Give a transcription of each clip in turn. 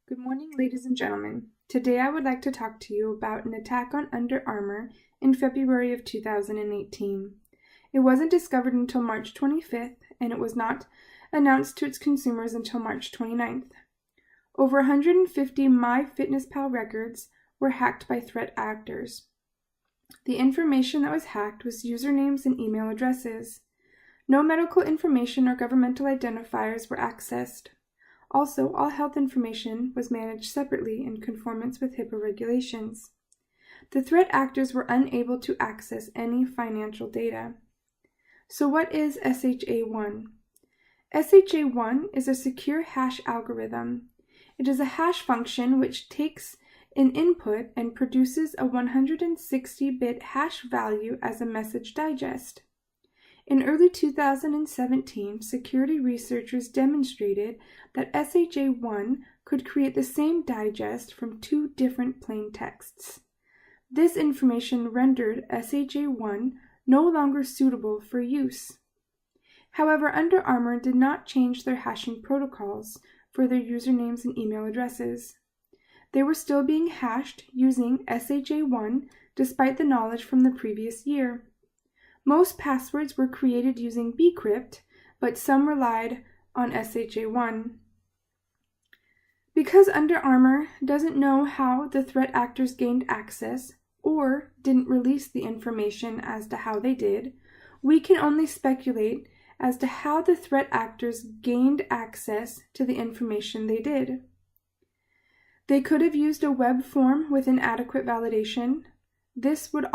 Good morning, ladies and gentlemen. Today I would like to talk to you about an attack on Under Armour in February of 2018. It wasn't discovered until March 25th, and it was not announced to its consumers until March 29th. Over 150 MyFitnessPal records were hacked by threat actors. The information that was hacked was usernames and email addresses. No medical information or governmental identifiers were accessed. Also, all health information was managed separately in conformance with HIPAA regulations. The threat actors were unable to access any financial data. So what is SHA-1? SHA-1 is a secure hash algorithm. It is a hash function which takes an input and produces a 160-bit hash value as a message digest. In early 2017, security researchers demonstrated that SHA-1 could create the same digest from two different plain texts. This information rendered SHA-1 no longer suitable for use. However, Under Armour did not change their hashing protocols for their usernames and email addresses. They were still being hashed using SHA-1 despite the knowledge from the previous year. Most passwords were created using bcrypt, but some relied on SHA-1. Because Under Armour doesn't know how the threat actors gained access or didn't release the information as to how they did, we can only speculate as to how the threat actors gained access to the information they did. They could have used a web form with inadequate validation. This would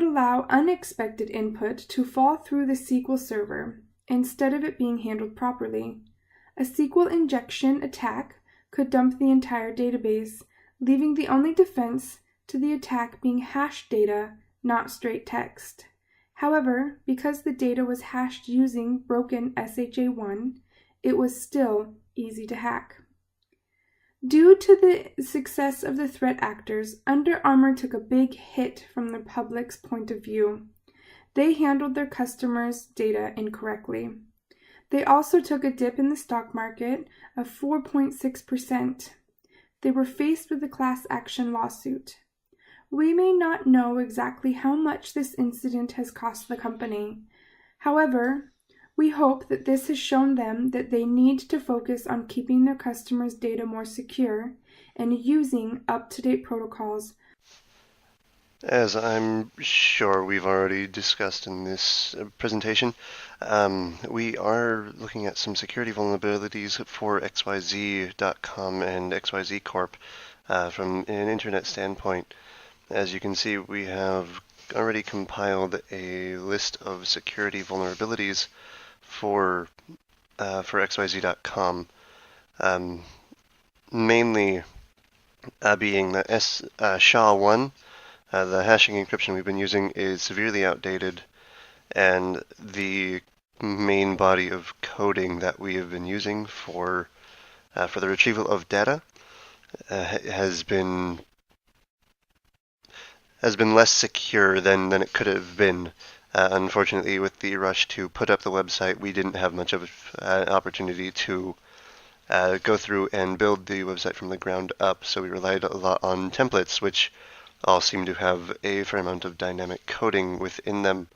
allow unexpected input to fall through the SQL server instead of it being handled properly. A SQL injection attack could dump the entire database, leaving the only defense to the attack being hashed data, not straight text. However, because the data was hashed using broken SHA-1, it was still easy to hack. Due to the success of the threat actors, Under Armour took a big hit from the public's point of view. They handled their customers' data incorrectly. They also took a dip in the stock market of 4.6%. They were faced with a class action lawsuit. We may not know exactly how much this incident has cost the company. However, we hope that this has shown them that they need to focus on keeping their customers' data more secure and using up-to-date protocols. As I'm sure we've already discussed in this presentation, we are looking at some security vulnerabilities for XYZ.com and XYZ Corp from an internet standpoint. As you can see, we have already compiled a list of security vulnerabilities for XYZ.com, mainly being the SHA-1. The hashing encryption we've been using is severely outdated, and the main body of coding that we have been using for the retrieval of data has been less secure than it could have been. Unfortunately, with the rush to put up the website, we didn't have much of an opportunity to go through and build the website from the ground up, so we relied a lot on templates, which all seem to have a fair amount of dynamic coding within them,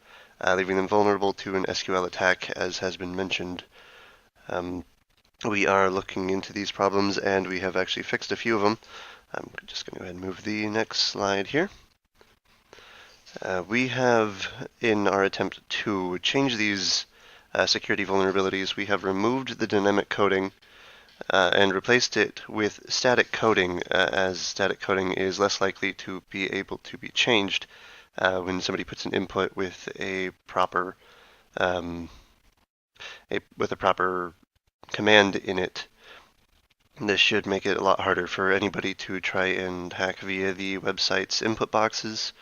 leaving them vulnerable to an SQL attack, as has been mentioned. We are looking into these problems, and we have actually fixed a few of them. I'm just going to go ahead and move the next slide here. We have, in our attempt to change these security vulnerabilities, we have removed the dynamic coding and replaced it with static coding, as static coding is less likely to be able to be changed when somebody puts an input with a proper command in it. This should make it a lot harder for anybody to try and hack via the website's input boxes,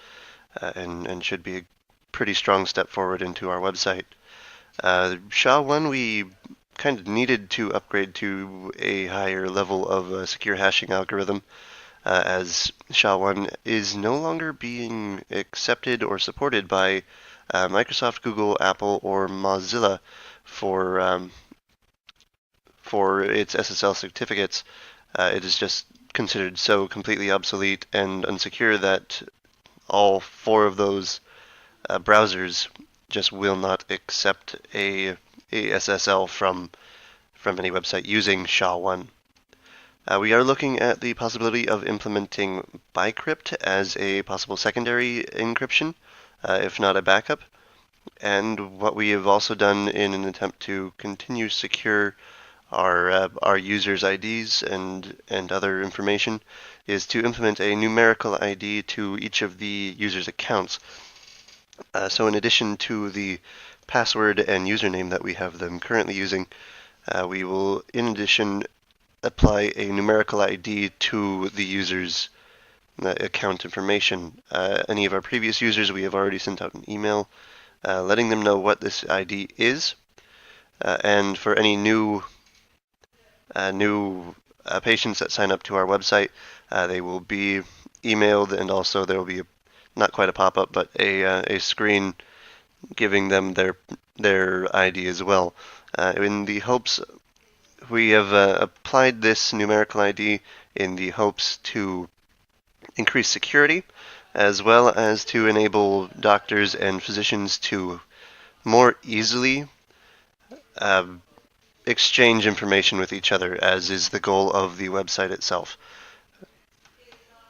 and should be a pretty strong step forward into our website. SHA-1 we kind of needed to upgrade to a higher level of a secure hashing algorithm, as SHA-1 is no longer being accepted or supported by Microsoft, Google, Apple, or Mozilla for for its SSL certificates, it is just considered so completely obsolete and unsecure that all 4 of those browsers just will not accept a SSL from any website using SHA-1. We are looking at the possibility of implementing bcrypt as a possible secondary encryption, if not a backup. And what we have also done in an attempt to continue secure our users' IDs and other information is to implement a numerical ID to each of the users' accounts. So in addition to the password and username that we have them currently using, we will in addition apply a numerical ID to the user's account information. Any of our previous users, we have already sent out an email letting them know what this ID is, and for any new patients that sign up to our website, they will be emailed, and also there will be not quite a pop-up, but a screen giving them their ID as well. In the hopes, we have applied this numerical ID in the hopes to increase security, as well as to enable doctors and physicians to more easily exchange information with each other, as is the goal of the website itself.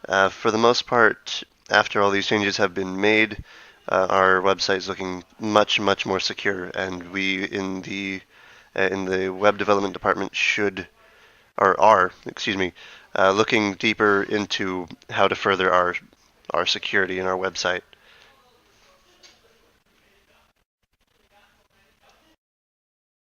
For the most part, after all these changes have been made, our website is looking much more secure, and we in the web development department are looking deeper into how to further our security in our website.